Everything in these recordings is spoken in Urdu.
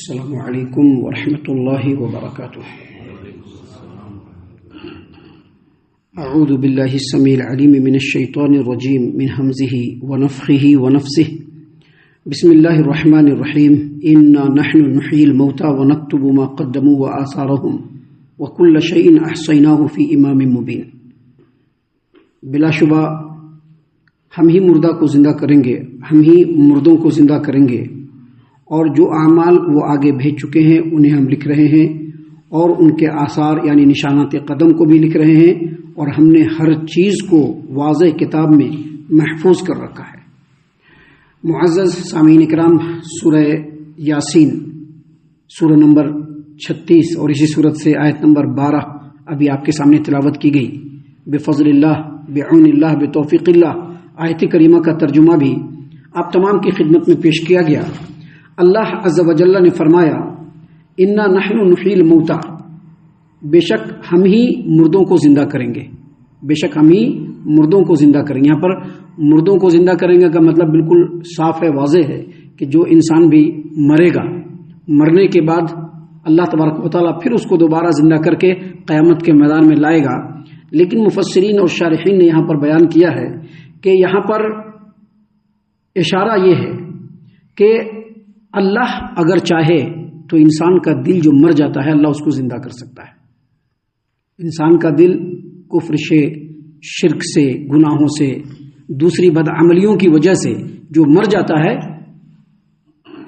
السلام علیکم ورحمۃ اللہ وبرکاتہ۔ اعوذ باللہ السمیع العلیم من الشیطان الرجیم من ہمزہ ونفخہ ونفثہ۔ بسم اللہ الرحمن الرحیم۔ انا نحن نحیی الموتى ونکتب ما قدموا وآثارهم وکل شیء احصیناہ فی امام مبین۔ بلا شبہ ہم ہی مردہ کو زندہ کریں گے، ہم ہی مردوں کو زندہ کریں گے، اور جو اعمال وہ آگے بھیج چکے ہیں انہیں ہم لکھ رہے ہیں، اور ان کے آثار یعنی نشانات قدم کو بھی لکھ رہے ہیں، اور ہم نے ہر چیز کو واضح کتاب میں محفوظ کر رکھا ہے۔ معزز سامعین اکرام، سورہ یاسین سورہ نمبر 36 اور اسی صورت سے آیت نمبر 12 ابھی آپ کے سامنے تلاوت کی گئی۔ بفضل اللہ، بعون اللہ، بتوفیق اللہ، آیت کریمہ کا ترجمہ بھی آپ تمام کی خدمت میں پیش کیا گیا۔ اللہ عز و جل نے فرمایا انا نحن نحیی الموتى، بے شک ہم ہی مردوں کو زندہ کریں گے، بے شک ہم ہی مردوں کو زندہ کریں گے۔ یہاں پر مردوں کو زندہ کریں گے کا مطلب بالکل صاف ہے، واضح ہے کہ جو انسان بھی مرے گا، مرنے کے بعد اللہ تبارک و تعالیٰ پھر اس کو دوبارہ زندہ کر کے قیامت کے میدان میں لائے گا۔ لیکن مفسرین اور شارحین نے یہاں پر بیان کیا ہے کہ یہاں پر اشارہ یہ ہے کہ اللہ اگر چاہے تو انسان کا دل جو مر جاتا ہے اللہ اس کو زندہ کر سکتا ہے۔ انسان کا دل کفر سے، شرک سے، گناہوں سے، دوسری بدعملیوں کی وجہ سے جو مر جاتا ہے،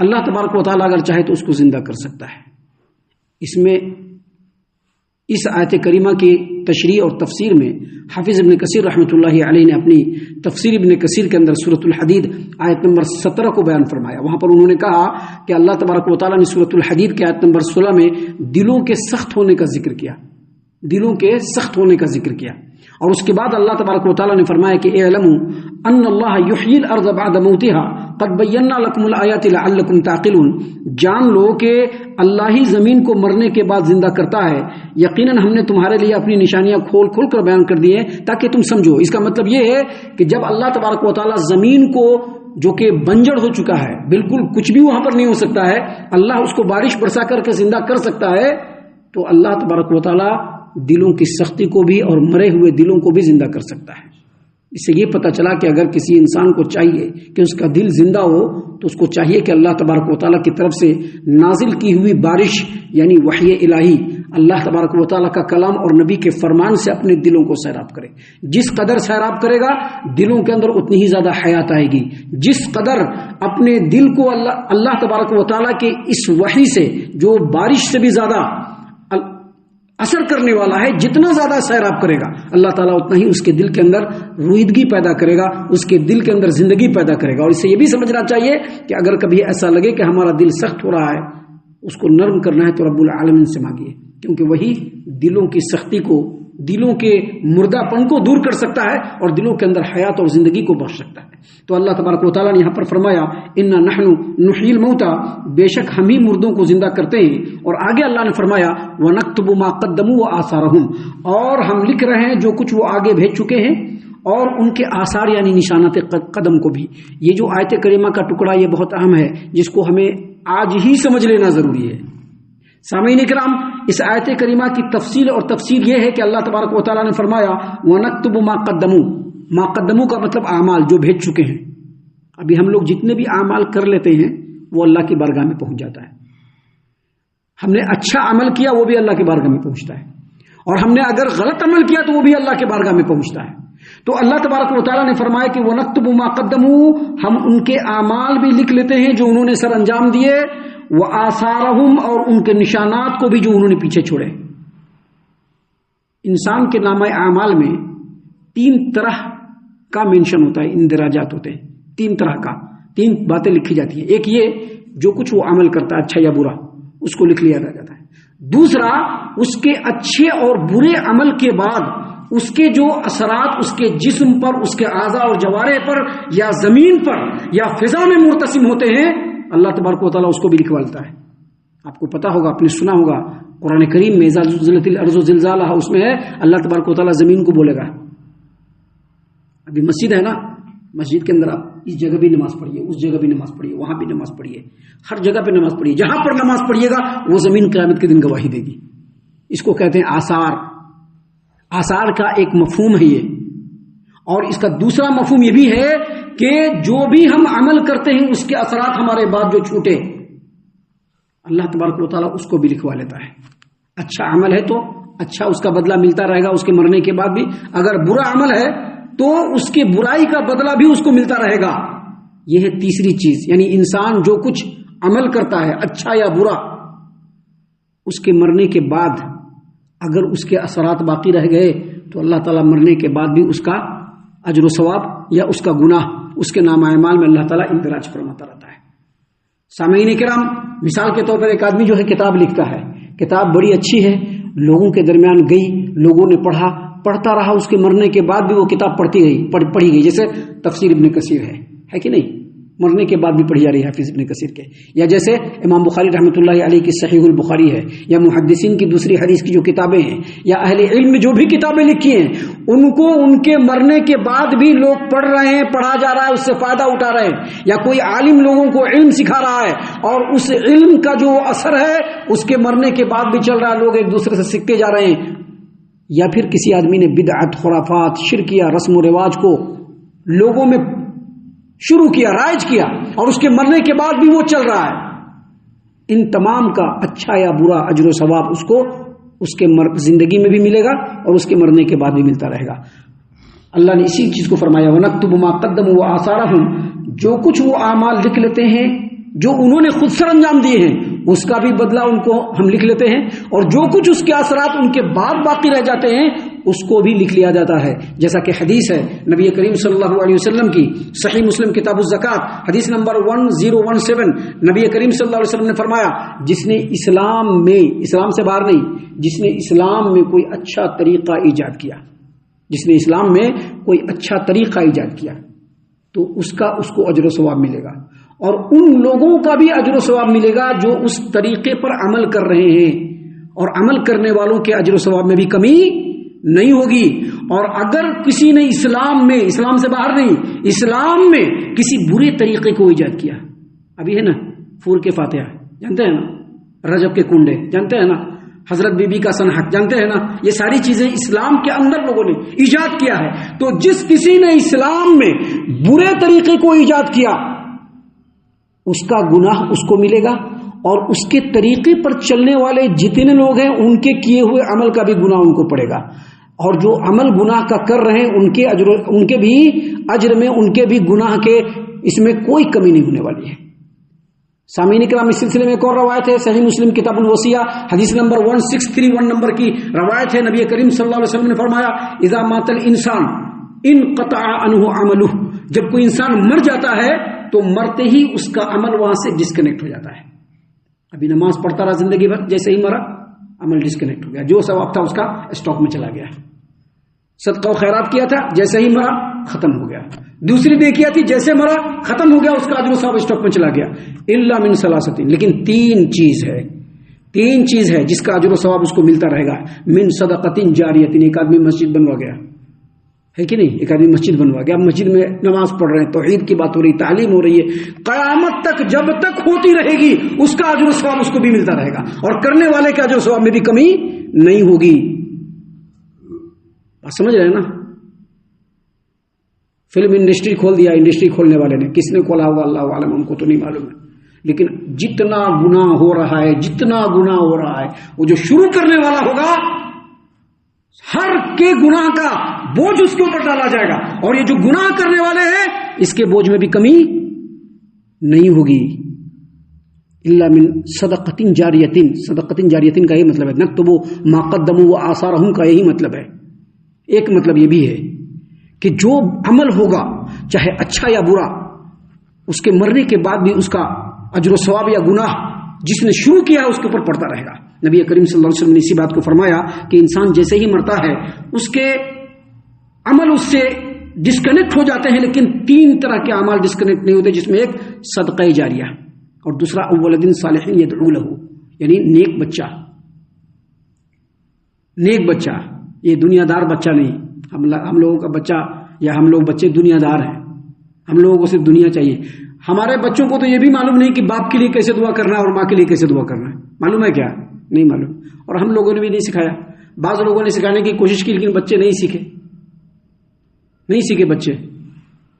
اللہ تبارک و تعالیٰ اگر چاہے تو اس کو زندہ کر سکتا ہے۔ اس میں اس آیت کریمہ کی تشریح اور تفسیر میں حافظ ابن کثیر رحمۃ اللہ علیہ نے اپنی تفسیر ابن کثیر کے اندر سورۃ الحدید آیت نمبر 17 کو بیان فرمایا۔ وہاں پر انہوں نے کہا کہ اللہ تبارک و تعالیٰ نے سورۃ الحدید کے آیت نمبر 16 میں دلوں کے سخت ہونے کا ذکر کیا، دلوں کے سخت ہونے کا ذکر کیا، اور اس کے بعد اللہ تبارک و تعالیٰ نے فرمایا کہ اعلموا ان اللہ یحیی الارض بعد موتها قد بینا لکم الآیات لعلکم تعقلون، جان لو کہ اللہ ہی زمین کو مرنے کے بعد زندہ کرتا ہے، یقیناً ہم نے تمہارے لیے اپنی نشانیاں کھول کھول کر بیان کر دی ہیں تاکہ تم سمجھو۔ اس کا مطلب یہ ہے کہ جب اللہ تبارک و تعالیٰ زمین کو جو کہ بنجر ہو چکا ہے، بالکل کچھ بھی وہاں پر نہیں ہو سکتا ہے، اللہ اس کو بارش برسا کر کے زندہ کر سکتا ہے، تو اللہ تبارک و تعالیٰ دلوں کی سختی کو بھی اور مرے ہوئے دلوں کو بھی زندہ کر سکتا ہے۔ اس سے یہ پتہ چلا کہ اگر کسی انسان کو چاہیے کہ اس کا دل زندہ ہو تو اس کو چاہیے کہ اللہ تبارک و تعالیٰ کی طرف سے نازل کی ہوئی بارش یعنی وحی الہی، اللہ تبارک و تعالیٰ کا کلام اور نبی کے فرمان سے اپنے دلوں کو سیراب کرے۔ جس قدر سیراب کرے گا دلوں کے اندر اتنی ہی زیادہ حیات آئے گی۔ جس قدر اپنے دل کو اللہ تبارک و تعالیٰ کے اس وحی سے جو بارش سے بھی زیادہ اثر کرنے والا ہے، جتنا زیادہ سیراب کرے گا اللہ تعالیٰ اتنا ہی اس کے دل کے اندر رویدگی پیدا کرے گا، اس کے دل کے اندر زندگی پیدا کرے گا۔ اور اس سے یہ بھی سمجھنا چاہیے کہ اگر کبھی ایسا لگے کہ ہمارا دل سخت ہو رہا ہے، اس کو نرم کرنا ہے تو رب العالمین سے مانگیے، کیونکہ وہی دلوں کی سختی کو، دلوں کے مردہ پن کو دور کر سکتا ہے اور دلوں کے اندر حیات اور زندگی کو بخش سکتا ہے۔ تو اللہ تبارک و تعالیٰ نے یہاں پر فرمایا انا نحن نحیی الموتى، بے شک ہم ہی مردوں کو زندہ کرتے ہیں، اور آگے اللہ نے فرمایا ونکتب ما قدموا وآثارهم، اور ہم لکھ رہے ہیں جو کچھ وہ آگے بھیج چکے ہیں اور ان کے آثار یعنی نشانات قدم کو بھی۔ یہ جو آیت کریمہ کا ٹکڑا یہ بہت اہم ہے، جس کو ہمیں آج ہی سمجھ لینا ضروری ہے۔ سامعین کرام، اس آیت کریمہ کی تفصیل اور تفسیر یہ ہے کہ اللہ تبارک و تعالیٰ نے فرمایا وَنَكْتُبُ مَا قَدَّمُوا، ما قدموا کا مطلب اعمال جو بھیج چکے ہیں۔ ابھی ہم لوگ جتنے بھی اعمال کر لیتے ہیں وہ اللہ کی بارگاہ میں پہنچ جاتا ہے۔ ہم نے اچھا عمل کیا وہ بھی اللہ کی بارگاہ میں پہنچتا ہے، اور ہم نے اگر غلط عمل کیا تو وہ بھی اللہ کی بارگاہ میں پہنچتا ہے۔ تو اللہ تبارک و تعالیٰ نے فرمایا کہ وَنَكْتُبُ مَا قَدَّمُوا، ہم ان کے اعمال بھی لکھ لیتے ہیں جو انہوں نے سر انجام دیے، وَآثَارَهُمْ، اور ان کے نشانات کو بھی جو انہوں نے پیچھے چھوڑے۔ انسان کے نامہ اعمال میں 3 طرح کا مینشن ہوتا ہے، اندراجات ہوتے ہیں، 3 طرح کا، 3 باتیں لکھی جاتی ہیں۔ ایک یہ جو کچھ وہ عمل کرتا ہے اچھا یا برا اس کو لکھ لیا جاتا ہے۔ دوسرا اس کے اچھے اور برے عمل کے بعد اس کے جو اثرات اس کے جسم پر، اس کے اعضاء اور جوارح پر یا زمین پر یا فضا میں مرتسم ہوتے ہیں، اللہ تبارک و تعالیٰ اس کو بھی لکھوا لیتا ہے۔ آپ کو پتا ہوگا، آپ نے سنا ہوگا قرآن کریم میں اذا زلزلت الارض زلزالها، اس میں ہے اللہ تبارک و تعالیٰ زمین کو بولے گا، ابھی مسجد ہے نا، مسجد کے اندر آپ اس جگہ بھی نماز پڑھیے، اس جگہ بھی نماز پڑھیے، وہاں بھی نماز پڑھیے، ہر جگہ پہ نماز پڑھیے، جہاں پر نماز پڑھیے گا وہ زمین قیامت کے دن گواہی دے گی. اس کو کہتے ہیں آثار. آثار کا ایک مفہوم ہے یہ، اور اس کا دوسرا مفہوم یہ بھی ہے کہ جو بھی ہم عمل کرتے ہیں اس کے اثرات ہمارے بعد جو چھوٹے، اللہ تبارک و تعالیٰ اس کو بھی لکھوا لیتا ہے. اچھا عمل ہے تو اچھا اس کا بدلہ ملتا رہے گا اس کے مرنے کے بعد بھی، اگر برا عمل ہے تو اس کے برائی کا بدلہ بھی اس کو ملتا رہے گا. یہ ہے تیسری چیز، یعنی انسان جو کچھ عمل کرتا ہے اچھا یا برا، اس کے مرنے کے بعد اگر اس کے اثرات باقی رہ گئے تو اللہ تعالیٰ مرنے کے بعد بھی اس کا اجر و ثواب یا اس کا گناہ اس کے نامہ اعمال میں اللہ تعالیٰ اندراج فرماتا رہتا ہے. سامعین کرام، مثال کے طور پر ایک آدمی جو ہے کتاب لکھتا ہے، کتاب بڑی اچھی ہے، لوگوں کے درمیان گئی، لوگوں نے پڑھتا رہا، اس کے مرنے کے بعد بھی وہ کتاب پڑھی گئی، جیسے تفسیر ابن کثیر ہے کہ نہیں، مرنے کے بعد بھی پڑھی جا رہی ہے حافظ ابن کثیر کے، یا جیسے امام بخاری رحمۃ اللہ علیہ کی صحیح البخاری ہے، یا محدثین کی دوسری حدیث کی جو کتابیں ہیں، یا اہل علم جو بھی کتابیں لکھی ہیں ان کو ان کے مرنے کے بعد بھی لوگ پڑھ رہے ہیں، پڑھا جا رہا ہے، اس سے فائدہ اٹھا رہے ہیں، یا کوئی عالم لوگوں کو علم سکھا رہا ہے اور اس علم کا جو اثر ہے اس کے مرنے کے بعد بھی چل رہا ہے، لوگ ایک دوسرے سے سیکھتے جا رہے ہیں. یا پھر کسی آدمی نے بدعت، خرافات، شرکیہ رسم و رواج کو لوگوں میں شروع کیا، رائج کیا، اور اس کے مرنے کے بعد بھی وہ چل رہا ہے. ان تمام کا اچھا یا برا اجر و ثواب اس کو اس کے زندگی میں بھی ملے گا اور اس کے مرنے کے بعد بھی ملتا رہے گا. اللہ نے اسی چیز کو فرمایا، وَنَكْتُبُ مَا قَدَّمُوا وَآثَارَهُمْ، جو کچھ وہ اعمال لکھ لیتے ہیں جو انہوں نے خود سر انجام دیے ہیں اس کا بھی بدلہ ان کو ہم لکھ لیتے ہیں، اور جو کچھ اس کے اثرات ان کے بعد باقی رہ جاتے ہیں اس کو بھی لکھ لیا جاتا ہے. جیسا کہ حدیث ہے نبی کریم صلی اللہ علیہ وسلم کی، صحیح مسلم کتاب الزکات حدیث نمبر 1017، نبی کریم صلی اللہ علیہ وسلم نے فرمایا، جس نے اسلام سے باہر نہیں، جس نے اسلام میں کوئی اچھا طریقہ ایجاد کیا، جس نے اسلام میں کوئی اچھا طریقہ ایجاد کیا تو اس کو اجر و ثواب ملے گا، اور ان لوگوں کا بھی اجر و ثواب ملے گا جو اس طریقے پر عمل کر رہے ہیں، اور عمل کرنے والوں کے اجر و ثواب میں بھی کمی نہیں ہوگی. اور اگر کسی نے اسلام سے باہر نہیں، اسلام میں کسی برے طریقے کو ایجاد کیا، ابھی ہے نا پھول کے فاتحہ جانتے ہیں نا، رجب کے کنڈے جانتے ہیں نا، حضرت بی بی کا سنحق جانتے ہیں نا، یہ ساری چیزیں اسلام کے اندر لوگوں نے ایجاد کیا ہے. تو جس کسی نے اسلام میں برے طریقے کو ایجاد کیا اس کا گناہ اس کو ملے گا، اور اس کے طریقے پر چلنے والے جتنے لوگ ہیں ان کے کیے ہوئے عمل کا بھی گناہ ان کو پڑے گا، اور جو عمل گناہ کا کر رہے ہیں ان کے بھی اجر میں، ان کے بھی گناہ کے اس میں کوئی کمی نہیں ہونے والی ہے. سامعین کرام، اس سلسلے میں ایک اور روایت ہے، صحیح مسلم کتاب الوصیہ حدیث نمبر 1631 نمبر کی روایت ہے، نبی کریم صلی اللہ علیہ وسلم نے فرمایا، اذا مات الانسان انقطع عنہ عملہ، جب کوئی انسان مر جاتا ہے تو مرتے ہی اس کا عمل وہاں سے ڈسکنیکٹ ہو جاتا ہے. ابھی نماز پڑھتا رہا زندگی بھر، جیسے ہی مرا عمل ڈسکنیکٹ ہو گیا، جو ثواب تھا اس کا اسٹاک میں چلا گیا. صدقہ و خیرات کیا تھا، جیسے ہی مرا ختم ہو گیا. دوسری نیکیاں تھی، جیسے مرا ختم ہو گیا، اس کا اجر و ثواب اسٹاک میں چلا گیا. الا من ثلاثۃ، لیکن تین چیز ہے جس کا اجر و ثواب اس کو ملتا رہے گا. من صدقۃ جاریۃ، ایک آدمی مسجد بنوا گیا ہے کہ نہیں، ایک آدمی مسجد بنوا گیا، اب مسجد میں نماز پڑھ رہے ہیں، توحید کی بات ہو رہی، تعلیم ہو رہی ہے، قیامت تک جب تک ہوتی رہے گی اس کا اجر و ثواب اس کو بھی ملتا رہے گا، اور کرنے والے کے اجر و ثواب میں بھی کمی نہیں ہوگی. بات سمجھ رہے ہیں نا؟ فلم انڈسٹری کھول دیا، انڈسٹری کھولنے والے نے، کس نے کھولا ہوگا اللہ عالم، ہم کو تو نہیں معلوم ہے، لیکن جتنا گناہ ہو رہا ہے وہ جو شروع کرنے والا ہوگا ہر کے گناہ کا بوجھ اس کے اوپر ڈالا جائے گا، اور یہ جو گناہ کرنے والے ہیں اس کے بوجھ میں بھی کمی نہیں ہوگی. الا من صدقۃ جاریۃ کا یہ مطلب ہے، نکتب ما قدموا وآثارهم کا یہی مطلب ہے. ایک مطلب یہ بھی ہے کہ جو عمل ہوگا چاہے اچھا یا برا، اس کے مرنے کے بعد بھی اس کا اجر و ثواب یا گناہ جس نے شروع کیا اس کے اوپر پڑتا رہے گا. نبی کریم صلی اللہ علیہ وسلم نے اسی بات کو فرمایا کہ انسان جیسے ہی مرتا ہے اس کے عمل اس سے ڈسکنیکٹ ہو جاتے ہیں، لیکن تین طرح کے اعمال ڈسکنیکٹ نہیں ہوتے، جس میں ایک صدقہ جاریہ، اور دوسرا اولاد صالح یدعو له، یعنی نیک بچہ. یہ دنیا دار بچہ نہیں، ہم لوگوں کا بچہ یا ہم لوگ بچے دنیا دار ہیں، ہم لوگوں کو صرف دنیا چاہیے. ہمارے بچوں کو تو یہ بھی معلوم نہیں کہ باپ کے لیے کیسے دعا کرنا ہے اور ماں کے لیے کیسے دعا کرنا ہے. معلوم ہے کیا؟ نہیں معلوم. اور ہم لوگوں نے بھی نہیں سکھایا. بعض لوگوں نے سکھانے کی کوشش کی لیکن بچے نہیں سیکھے بچے.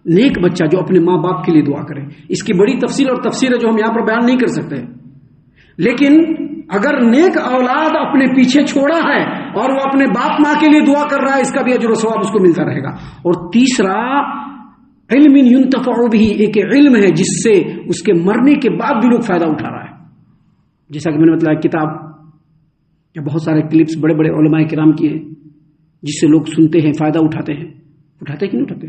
نیک بچہ جو اپنے ماں باپ کے لیے دعا کرے، اس کی بڑی تفصیل اور تفسیر ہے جو ہم یہاں پر بیان نہیں کر سکتے. لیکن اگر نیک اولاد اپنے پیچھے چھوڑا ہے اور وہ اپنے باپ ماں کے لیے دعا کر رہا ہے، اس کا بھی اجر و ثواب اس کو ملتا رہے گا. اور تیسرا علم ينتفع به، ایک علم ہے جس سے اس کے مرنے کے بعد بھی لوگ فائدہ اٹھا رہا ہے. جیسا کہ میں نے بتایا کتاب یا بہت سارے کلپس بڑے بڑے علماء کرام کی ہیں جس سے لوگ سنتے ہیں، فائدہ اٹھاتے ہیں کہ نہیں اٹھاتے؟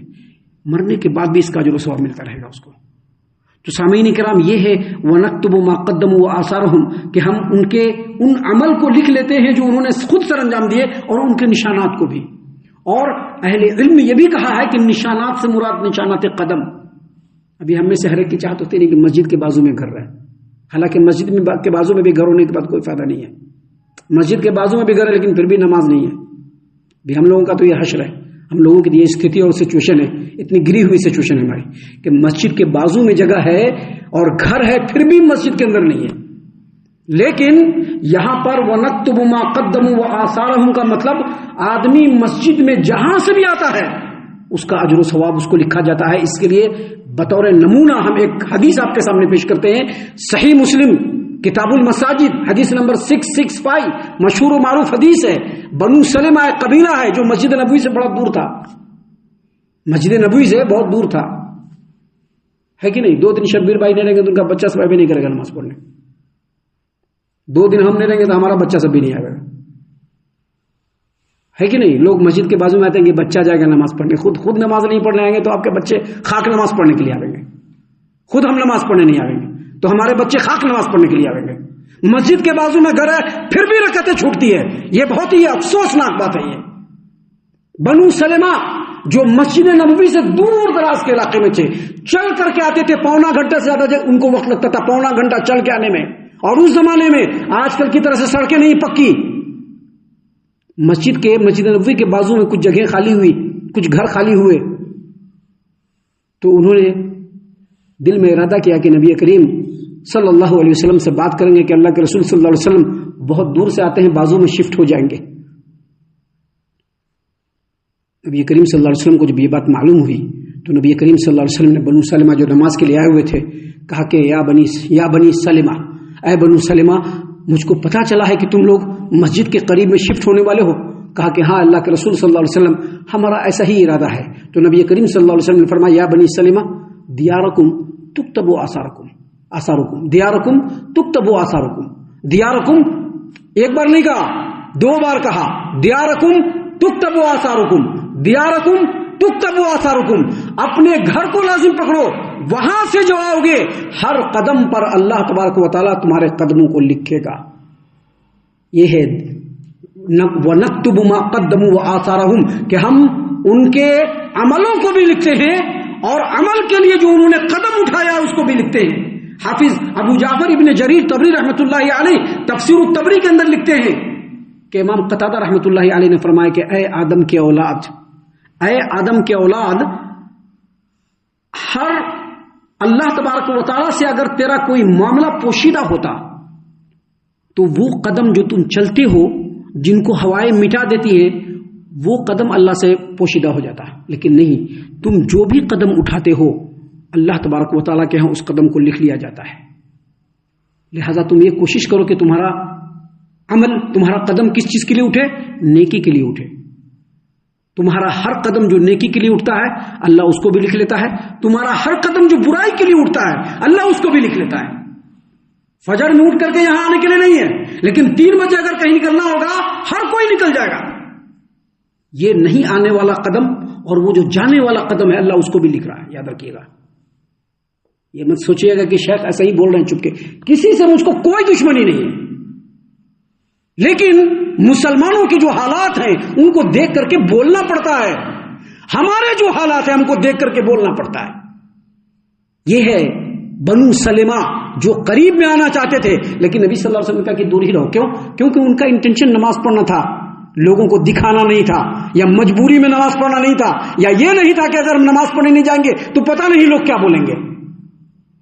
مرنے کے بعد بھی اس کا اجر و ثواب ملتا رہے گا اس کو. تو سامعین کرام یہ ہے وَنَكْتُبُ مَا قَدَّمُوا وَآثَارَهُمْ کہ ہم ان عمل کو لکھ لیتے ہیں جو انہوں نے خود سر انجام دیے اور ان کے نشانات کو بھی. اور اہل علم یہ بھی کہا ہے کہ نشانات سے مراد نشانات قدم. ابھی ہم میں سے ہر ایک کی چاہت ہوتی نہیں کہ مسجد کے بازو میں گھر رہے، حالانکہ مسجد کے بازو میں بھی گھر ہونے کے بعد کوئی فائدہ نہیں ہے. مسجد کے بازو میں بھی گھر ہے لیکن پھر بھی نماز نہیں ہے. بھی ہم لوگوں کا تو یہ حشر ہے، ہم لوگوں کی یہ استھتی اور سچویشن ہے، اتنی گری ہوئی سچویشن ہے ہماری کہ مسجد کے بازو میں جگہ ہے اور گھر ہے پھر بھی مسجد کے اندر نہیں ہے. لیکن یہاں پر وَنَكْتُبُ مَا قَدَّمُوا وَآثَارَهُمْ کا مطلب آدمی مسجد میں جہاں سے بھی آتا ہے اس کا اجر و ثواب اس کو لکھا جاتا ہے. اس کے لیے بطور نمونہ ہم ایک حدیث آپ کے سامنے پیش کرتے ہیں. صحیح مسلم کتاب المساجد حدیث نمبر 665 مشہور و معروف حدیث ہے. بنو سلمہ ایک قبیلہ ہے جو مسجد نبوی سے بہت دور تھا. مسجد نبوی سے بہت دور تھا، ہے کہ نہیں؟ 2 دن شبیر بھائی نہیں رہیں گے تو ان کا بچہ سب بھی نہیں کرے گا نماز پڑھنے. 2 دن ہم نہیں رہیں گے تو ہمارا بچہ سب بھی نہیں آئے گا، ہے کہ نہیں؟ لوگ مسجد کے بازو میں آتے ہیں کہ بچہ جائے گا نماز پڑھنے، خود نماز نہیں پڑھنے آئیں گے تو آپ کے بچے خاک نماز پڑھنے کے لیے آئیں گے. خود ہم نماز پڑھنے نہیں آئیں گے تو ہمارے بچے خاک نماز پڑھنے کے لیے آئیں گے. مسجد کے بازو میں گھر ہے پھر بھی رکعتیں چھوٹتی ہے. یہ بہت ہی افسوسناک بات ہے. یہ بنو سلمہ جو مسجد نبوی سے دور دراز کے علاقے میں تھے، چل کر کے آتے تھے. 1.25 گھنٹے سے زیادہ ان کو وقت لگتا تھا 1.25 گھنٹہ چل کے آنے میں. اور اس زمانے میں آج کل کی طرح سے سڑکیں نہیں پکی. مسجد نبوی کے بازو میں کچھ جگہیں خالی ہوئی، کچھ گھر خالی ہوئے تو انہوں نے دل میں ارادہ کیا کہ نبی کریم صلی اللہ علیہ وسلم سے بات کریں گے کہ اللہ کے رسول صلی اللہ علیہ وسلم بہت دور سے آتے ہیں، بازو میں شفٹ ہو جائیں گے. نبی کریم صلی اللہ علیہ وسلم کو جب یہ بات معلوم ہوئی تو نبی کریم صلی اللہ علیہ وسلم نے بنو سلمہ جو نماز کے لیے آئے ہوئے تھے کہا کہ یا بنی سلمہ، اے بنو سلمہ، مجھ کو پتا چلا ہے کہ تم لوگ مسجد کے قریب میں شفٹ ہونے والے ہو. کہا کہ ہاں اللہ کے رسول صلی اللہ علیہ وسلم ہمارا ایسا ہی ارادہ ہے. تو نبی کریم صلی اللہ علیہ وسلم نے فرمایا یا بنی سلمہ دیارکم تکتب آثارکم دیارکم تکتب آثارکم. دیارکم ایک بار نہیں کہا، 2 بار کہا. دیارکم تکتب آثارکم، دیارکم تکتب آثارکم. اپنے گھر کو لازم پکڑو، وہاں سے جو آؤ گے ہر قدم پر اللہ تبارک و تعالیٰ تمہارے قدموں کو لکھے گا. یہ ہے وَنَكْتُبُ مَا قَدَّمُوا وَآثَارَهُمْ کہ ہم ان کے عملوں کو بھی لکھتے ہیں اور عمل کے لیے جو انہوں نے قدم اٹھایا اس کو بھی لکھتے ہیں. حافظ ابو جعفر ابن جریر طبری رحمۃ اللہ علیہ تفسیر الطبری کے اندر لکھتے ہیں کہ امام قتادہ رحمۃ اللہ علیہ نے فرمایا کہ اے آدم کے اولاد، ہر اللہ تبارک و تعالیٰ سے اگر تیرا کوئی معاملہ پوشیدہ ہوتا تو وہ قدم جو تم چلتے ہو جن کو ہوائیں مٹا دیتی ہیں وہ قدم اللہ سے پوشیدہ ہو جاتا. لیکن نہیں، تم جو بھی قدم اٹھاتے ہو اللہ تبارک و تعالیٰ کے ہاں اس قدم کو لکھ لیا جاتا ہے. لہذا تم یہ کوشش کرو کہ تمہارا عمل، تمہارا قدم کس چیز کے لیے اٹھے؟ نیکی کے لیے اٹھے. تمہارا ہر قدم جو نیکی کے لیے اٹھتا ہے اللہ اس کو بھی لکھ لیتا ہے. تمہارا ہر قدم جو برائی کے لیے اٹھتا ہے اللہ اس کو بھی لکھ لیتا ہے. فجر میں اٹھ کر کے یہاں آنے کے لیے نہیں ہے، لیکن 3 بجے اگر کہیں نکلنا ہوگا ہر کوئی نکل جائے گا. یہ نہیں آنے والا قدم اور وہ جو جانے والا قدم ہے اللہ اس کو بھی لکھ رہا ہے. یاد رکھیے گا، یہ مت سوچیے گا کہ شیخ ایسا ہی بول رہے ہیں چپ کے. کسی سے مجھ کو کوئی دشمنی نہیں ہے، لیکن مسلمانوں کی جو حالات ہیں ان کو دیکھ کر کے بولنا پڑتا ہے. ہمارے جو حالات ہیں ہم کو دیکھ کر کے بولنا پڑتا ہے. یہ ہے بنو سلمہ جو قریب میں آنا چاہتے تھے لیکن نبی صلی اللہ علیہ وسلم نے کہا کہ دور ہی رہو. کیوں؟ کیونکہ ان کا انٹینشن نماز پڑھنا تھا. لوگوں کو دکھانا نہیں تھا، یا مجبوری میں نماز پڑھنا نہیں تھا، یا یہ نہیں تھا کہ اگر ہم نماز پڑھنے نہیں جائیں گے تو پتہ نہیں لوگ کیا بولیں گے.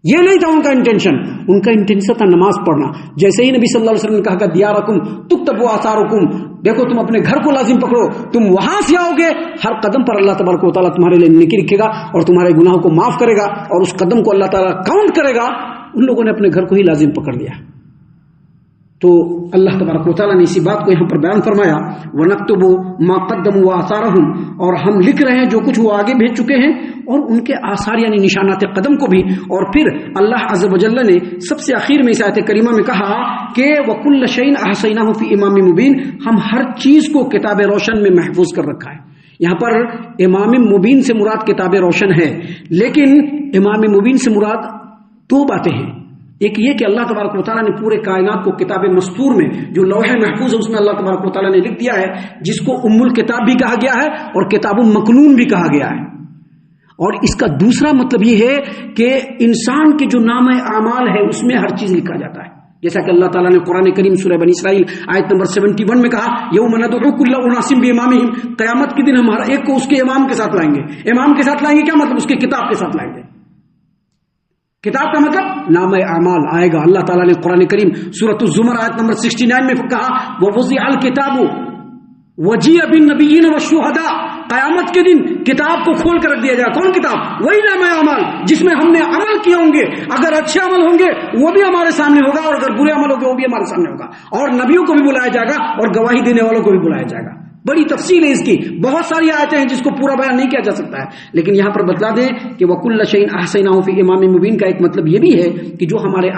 یہ نہیں تھا ان کا انٹینشن. ان کا انٹینشن تھا نماز پڑھنا. جیسے ہی نبی صلی اللہ علیہ وسلم نے کہا کہ دیارکم تکتب آثارکم، دیکھو تم اپنے گھر کو لازم پکڑو، تم وہاں سے آؤ گے، ہر قدم پر اللہ تبارک و تعالیٰ تمہارے لیے نیکی لکھے گا اور تمہارے گناہوں کو معاف کرے گا اور اس قدم کو اللہ تعالیٰ کاؤنٹ کرے گا. ان لوگوں نے اپنے گھر کو ہی لازم پکڑ لیا. تو اللہ تبارک و تعالیٰ نے اسی بات کو یہاں پر بیان فرمایا، وَنَكْتُبُ مَا قَدَّمُوا وَآثَارَهُمْ، اور ہم لکھ رہے ہیں جو کچھ وہ آگے بھیج چکے ہیں اور ان کے آثار یعنی نشانات قدم کو بھی. اور پھر اللہ عز و جل نے سب سے آخر میں اس آیت کریمہ میں کہا کہ وَكُلَّ شَيْءٍ أَحْصَيْنَاهُ فِي إِمَامٍ مُبِينٍ، ہم ہر چیز کو کتاب روشن میں محفوظ کر رکھا ہے. یہاں پر امام مبین سے مراد کتاب روشن ہے، لیکن امام مبین سے مراد دو باتیں ہیں. ایک یہ کہ اللہ تبارک و تعالیٰ نے پورے کائنات کو کتاب مستور میں جو لوح محفوظ ہے اس میں اللہ تبارک و تعالیٰ نے لکھ دیا ہے، جس کو ام الکتاب بھی کہا گیا ہے اور کتاب مکنون بھی کہا گیا ہے. اور اس کا دوسرا مطلب یہ ہے کہ انسان کے جو نام اعمال ہے اس میں ہر چیز لکھا جاتا ہے. جیسا کہ اللہ تعالیٰ نے قرآن کریم سورہ بنی اسرائیل آیت نمبر 71 میں کہا یوم ندعو کل اناس بامامہم، قیامت کے دن ہم ہر ایک کو اس کے امام کے ساتھ لائیں گے. امام کے ساتھ لائیں گے کیا مطلب؟ اس کی کتاب کے ساتھ لائیں گے. کتاب کا مطلب نام اعمال آئے گا. اللہ تعالیٰ نے قرآن کریم سورۃ الزمر آیت نمبر 69 میں کہا وَوُضِعَ الْكِتَابُ وَجِيءَ بِالنَّبِيِّينَ وَالشُّهَدَاء، قیامت کے دن کتاب کو کھول کر رکھ دیا جائے. کون کتاب؟ وہی نام اعمال جس میں ہم نے عمل کیے ہوں گے. اگر اچھے عمل ہوں گے وہ بھی ہمارے سامنے ہوگا اور اگر برے عمل ہوں گے وہ بھی ہمارے سامنے ہوگا. اور نبیوں کو بھی بلایا جائے گا اور گواہی دینے والوں کو بھی بلایا جائے گا. بڑی تفصیل ہے اس کی، بہت ساری آیتیں ہیں جس کو پورا بیان نہیں کیا جا سکتا ہے، لیکن یہاں پر بتلا دیں کہ وَكُلَّ شَيْءٍ أَحْصَيْنَاهُ فِي إِمَامٍ مُبِينٍ کا ایک مطلب یہ بھی ہے کہ جو ہمارے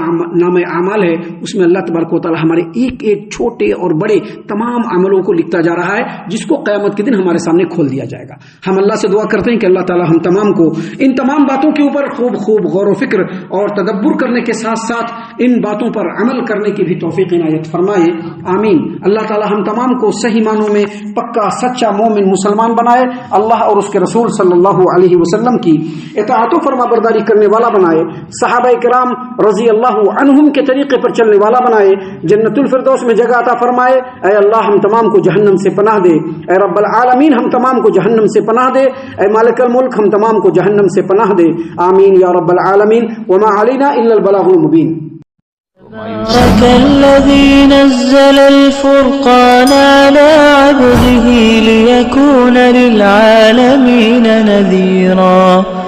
نام اعمال ہے اس میں اللہ تبارک و تعالیٰ ہمارے ایک ایک چھوٹے اور بڑے تمام عملوں کو لکھتا جا رہا ہے، جس کو قیامت کے دن ہمارے سامنے کھول دیا جائے گا. ہم اللہ سے دعا کرتے ہیں کہ اللہ تعالیٰ ہم تمام کو ان تمام باتوں کے اوپر خوب خوب غور و فکر اور تدبر کرنے کے ساتھ ساتھ ان باتوں پر عمل کرنے کی بھی توفیق عنایت فرمائے. آمین. اللہ تعالیٰ ہم تمام کو صحیح معنوں میں پکا سچا مومن مسلمان بنائے، اللہ اور اس کے رسول صلی اللہ علیہ وسلم کی اطاعت و فرما برداری کرنے والا بنائے، صحابہ کرام رضی اللہ عنہم کے طریقے پر چلنے والا بنائے، جنت الفردوس میں جگہ عطا فرمائے. اے اللہ ہم تمام کو جہنم سے پناہ دے. اے رب العالمین ہم تمام کو جہنم سے پناہ دے. اے مالک الملک ہم تمام کو جہنم سے پناہ دے. آمین یا رب العالمین. وما علینا الا البلاغ المبین. تبارك الذي نزل الفرقان على عبده ليكون للعالمين نذيرا.